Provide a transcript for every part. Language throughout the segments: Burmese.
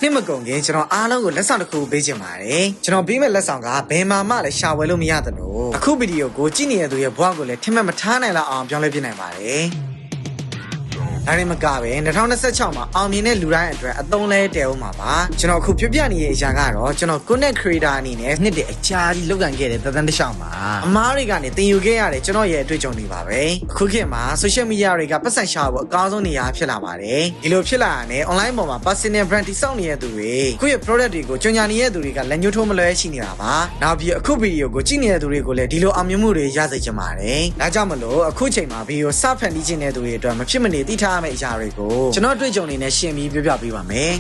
နေ့မကုန်ခင်ကျွန်တော်အားလုံးကိုလက်ဆောင်တစ်ခုပေးချင်ပါတယ်ကျွန်တော်ပေးမဲ့လက်ဆောင်ကဘယ်မှာမှလည်းရှာဝယ်လို့မရသလိုအခုဗီဒီယိုကိုကြည့်နေတဲ့သူရဲ့ဘဝကိုလည်းထင်မှတ်မထားနိုင်လောက်အောင်ပြောင်းလဲပြနိုင်ပါတယ်ဒါနဲ့မကပဲ2026မှာအောင်မြင်တဲ့လူတိုင်းအတွက်အသုံးလဲတဲဦးမှာပါကျွန်တော်အခုပြပြနေတဲ့အရာကတော့ကျွန်တော် content creator အနေနဲ့နှစ်တည်းအကြာကြီးလုပ်ကန်ခဲ့တဲ့သက်တမ်းတစ်လျှောက်မှာအမားတွေကနေတင်ယူခဲ့ရတဲ့ကျွန်တော်ရဲ့အတွေ့အကြုံတွေပါပဲအခုခေတ်မှာ social media တွေကပတ်စံရှာဖို့အကောင်းဆုံးနေရာဖြစ်လာပါတယ်ဒီလိုဖြစ်လာတာနဲ့ online ပေါ်မှာ personal brand တိစောက်နေတဲ့သူတွေခုရဲ့ product တွေကိုကြွညာနေတဲ့သူတွေကလက်ညှိုးထိုးမလွဲရှိနေတာပါနောက်ပြီးအခုဗီဒီယိုကိုကြည့်နေတဲ့သူတွေကိုလည်းဒီလိုအောင်မြင်မှုတွေရစေချင်ပါတယ်ဒါကြောင့်မလို့အခုချိန်မှာဗီဒီယိုစဖန်တီးခြင်းတဲ့သူတွေအတွက်မဖြစ်မနေသိထားရမယ့်အရာတွေကိုကျွန်တော်တွေ့ကြုံနေနဲ့ရှင်းပြီးပြောပြပေးပါမယ်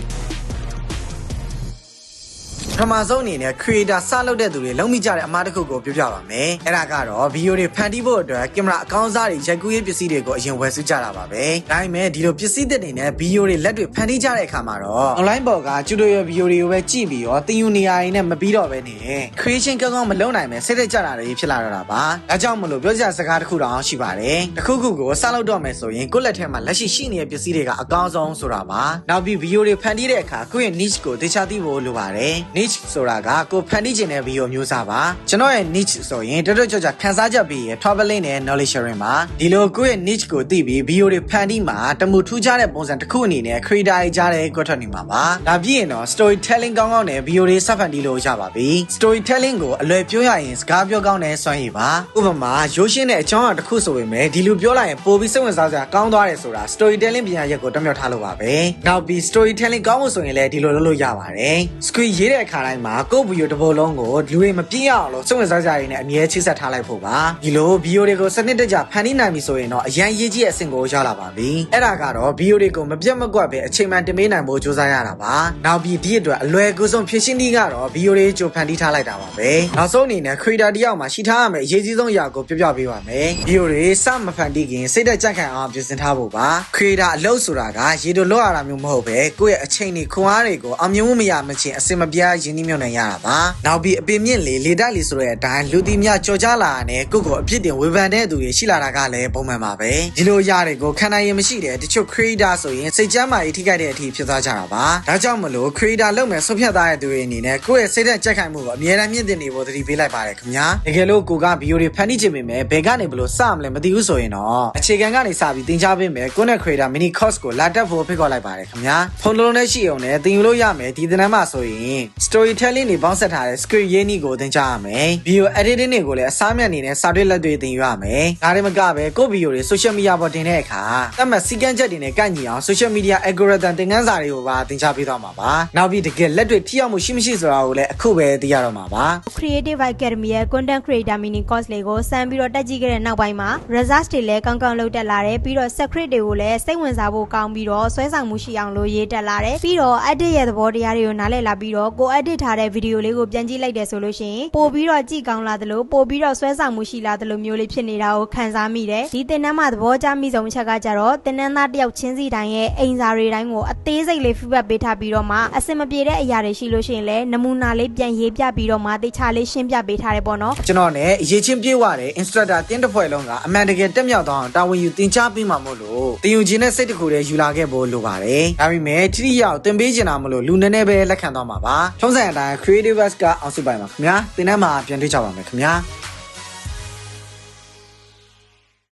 ပထမဆုံးအနေနဲ့ creator စလုပ်တဲ့သူတွေလုံးမိကြတဲ့အမှားတစ်ခုကိုပြောပြပါမယ်။အဲ့ဒါကတော့ဗီဒီယိုတွေဖန်တီးဖို့အတွက်ကင်မရာအကောင်းစားတွေရိုက်ကူးရေးပစ္စည်းတွေကိုအရင်ဝယ်စုကြတာပါပဲ။ဒါပေမဲ့ဒီလိုပစ္စည်းသစ်တွေနဲ့ဗီဒီယိုတွေလက်တွေဖန်တီးကြတဲ့အခါမှာတော့ online ပေါ်က tutorial ဗီဒီယိုတွေကိုပဲကြည့်ပြီးတော့သင်ယူနေရရင်နဲ့မပြီးတော့ပဲနေ creation ကောင်းကောင်းမလုပ်နိုင်ပဲစိတ်သက်ကြတာတွေဖြစ်လာတော့တာပါ။ဒါကြောင့်မလို့ပြောစရာစကားတစ်ခုတောင်ရှိပါတယ်။တစ်ခုခုကိုစလုပ်တော့မယ်ဆိုရင်ကိုယ့်လက်ထဲမှာလက်ရှိနေတဲ့ပစ္စည်းတွေကအကောင်းဆုံးဆိုတာပါ။နောက်ပြီးဗီဒီယိုတွေဖန်တီးတဲ့အခါကိုယ့်ရဲ့ niche ကိုသေချာသိဖို့လိုပါတယ်။ niche ဆိုတာကကိုဖန်တီးခြင်းတဲ့ဗီဒီယိုမျိုးစားပါကျွန်တော်ရဲ့ niche ဆိုရင်တော်တော်ကြာခန်းစားချက်ပြီးရ traveling နဲ့ knowledge sharing ပါဒီလိုကိုယ့်ရဲ့ niche ကိုသိပြီးဗီဒီယိုတွေဖန်တီးမှာတမှုထူးခြားတဲ့ပုံစံတစ်ခုအနေနဲ့ creator တွေကြားတဲ့ကွက်ထွက်နေမှာပါဒါပြည့်ရင်တော့ storytelling ကောင်းကောင်းနဲ့ဗီဒီယိုတွေစဖန်တီးလို့ရပါပြီ storytelling ကိုအလွယ်ပြောရရင်စကားပြောကောင်းတဲ့စွမ်းရည်ပါဥပမာရိုးရှင်းတဲ့အကြောင်းအရာတစ်ခုဆိုပေမဲ့ဒီလိုပြောလိုက်ရင်ပိုပြီးစိတ်ဝင်စားစရာကောင်းသွားတယ်ဆိုတာ storytelling ပညာရပ်ကိုတမြောက်ထားလို့ပါပဲနောက်ပြီး storytelling ကောင်းဖို့ဆိုရင်လည်းဒီလိုလုပ်လို့ရပါတယ် script ရေးတဲ့အခါတိုင်းမှာကိုယ့်ဗီဒီယိုတစ်ပုဒ်လုံးကိုလူတွေမပြည့်ရအောင်လို့စိတ်ဝင်စားကြရင်းနဲ့အမြဲချိတ်ဆက်ထားလိုက်ဖို့ပါဒီလိုဗီဒီယိုတွေကိုစနစ်တကျဖန်တီးနိုင်ပြီဆိုရင်တော့အရန်ရေးကြီးတဲ့အဆင့်ကိုရောက်လာပါပြီအဲ့ဒါကတော့ဗီဒီယိုတွေကိုမပြတ်မကွက်ပဲအချိန်မှန်တင်ပေးနိုင်ဖို့ကြိုးစားရတာပါနောက်ပြီးဒီအတွက်အလွယ်ကူဆုံးဖြစ်ရှင်းနည်းကတော့ဗီဒီယိုတွေကြိုဖန်တီးထားလိုက်တာပါပဲနောက်ဆုံးအနေနဲ့ creator တယောက်မှာရှိထားရမယ့်အရေးကြီးဆုံးအရာကိုပြောပြပေးပါမယ်ဗီဒီယိုတွေစမဖန်တီးခင်စိတ်သက်ကြက်ခံအောင်ပြင်ဆင်ထားဖို့ပါ creator အလုပ်ဆိုတာကရေတိုလွတ်ရတာမျိုးမဟုတ်ပဲကိုယ့်ရဲ့အချိန်တွေခွန်အားတွေကိုအောင်မြင်မှုမရမချင်းအစင်မပြားရင်းနှီးမြှုပ်နှံရတာပါနောက်ပြီးအပင်မြင့်လေတိုက်လေဆိုတဲ့အတိုင်းလူတီများကြော်ကြလာတဲ့ကိုယ့်ကိုအပြစ်တင်ဝေဖန်တဲ့သူတွေရှိလာတာကလည်းပုံမှန်ပါပဲဒီလိုရတွေကိုခံနိုင်ရင်မရှိတဲ့တချို့ creator ဆိုရင်စိတ်ကြမ်းမာရေးထိခိုက်တဲ့အထိဖြစ်သွားကြတာပါဒါကြောင့်မလို့ creator လုပ်မယ်ဆုံးဖြတ်သားတဲ့သူတွေအနေနဲ့ကိုယ့်ရဲ့စိတ်သက်ကြက်ခိုင်မှုကိုအမြဲတမ်းမြင့်တင်နေဖို့သတိပေးလိုက်ပါတယ်ခင်ဗျာတကယ်လို့ကိုကဗီဒီယိုတွေဖန်တီးချင်ပေမဲ့ဘယ်ကနေဘလို့စမလဲမသိဘူးဆိုရင်တော့အခြေခံကနေစပြီးသင်ကြားပေးမယ်ကိုယ့်နဲ့ creator mini course ကိုလာတက်ဖို့ဖိတ်ခေါ်လိုက်ပါတယ်ခင်ဗျာဖုန်းလုံးနဲ့ရှိအောင်နဲ့သင်ယူလို့ရမယ်ဒီသင်တန်းမှာဆိုရင် storytelling တွေပေါင်းစပ်ထားတဲ့ script ရေးနည်းကိုသင်ကြားရမယ်video editing တွေကိုလည်းအစားမြတ်အနေနဲ့စာတွေ့လက်တွေသင်ယူရမယ်ဒါတွေမကပဲကိုယ့်ဗီဒီယိုတွေ social media ပေါ်တင်တဲ့အခါသတ်မှတ်စည်းကမ်းချက်တွေနဲ့ကိုက်ညီအောင် social media algorithm သင်ခန်းစာတွေကိုပါသင်ကြားပေးသွားမှာပါနောက်ပြီးတကယ်လက်တွေထိရောက်မှုရှိမရှိဆိုတာကိုလည်းအခုပဲသိရတော့မှာပါ Creative Academy ရဲ့ Content Creator Mini Course လေးကိုစမ်းပြီးတော့တက်ကြည့်ခဲ့တဲ့နောက်ပိုင်းမှာ results တွေလည်းကောင်းကောင်းလုပ်တက်လာတယ်ပြီးတော့ secret တွေကိုလည်းစိတ်ဝင်စားဖို့ကောင်းပြီးတော့ဆွဲဆောင်မှုရှိအောင်လို့ရေးတက်လာတယ်ပြီးတော့ edit ရဲ့သဘောတရားတွေကိုနားလည်လာပြီးတော့ကို edit ထားတဲ့ video လေးကိုပြန်ကြည့်လိုက်တယ်ဆိုလို့ရှိရင်ပို့ပြီးတော့ကြည့်ကောင်းလာသလိုပို့ပြီးတော့ဆွဲဆောင်မှုရှိလာသလိုမျိုးလေးဖြစ်နေတာကိုခံစားမိတယ်ဒီသင်တန်းမှာသဘောကျမိဆုံးအချက်ကကြတော့သင်တန်းသားတယောက်ချင်းစီတိုင်းရဲ့အိမ်စာတွေတိုင်းကိုအသေးစိတ်လေး feedback ပေးထားပြီးတော့မှအဆင်မပြေတဲ့အရာတွေရှိလို့ရှိရင်လည်းနမူနာလေးပြန်ရေးပြပြီးတော့မှတေချာလေးရှင်းပြပေးထားတယ်ပေါ့နော်ကျွန်တော်နဲ့အရေးချင်းပြေးသွားတဲ့ instructor တင်းတစ်ဖွဲ့လုံးကအမှန်တကယ်တက်မြောက်သွားအောင်တာဝန်ယူသင်ကြားပေးမှာမို့လို့သင်ယူခြင်းနဲ့စိတ်တခုတည်းယူလာခဲ့ဖို့လိုပါတယ်ဒါပေမဲ့ထိထိရောက်သင်ပေးချင်တာမလို့လူနည်းနည်းပဲလက်ခံသွားမှာပါထုံးစံအတိုင်း creative ကအောင်စစ်ပိုင်ပါခင်ဗျာသင်တန်းမှာပြန်တွေ့ကြပါမယ်ခင်ဗျာ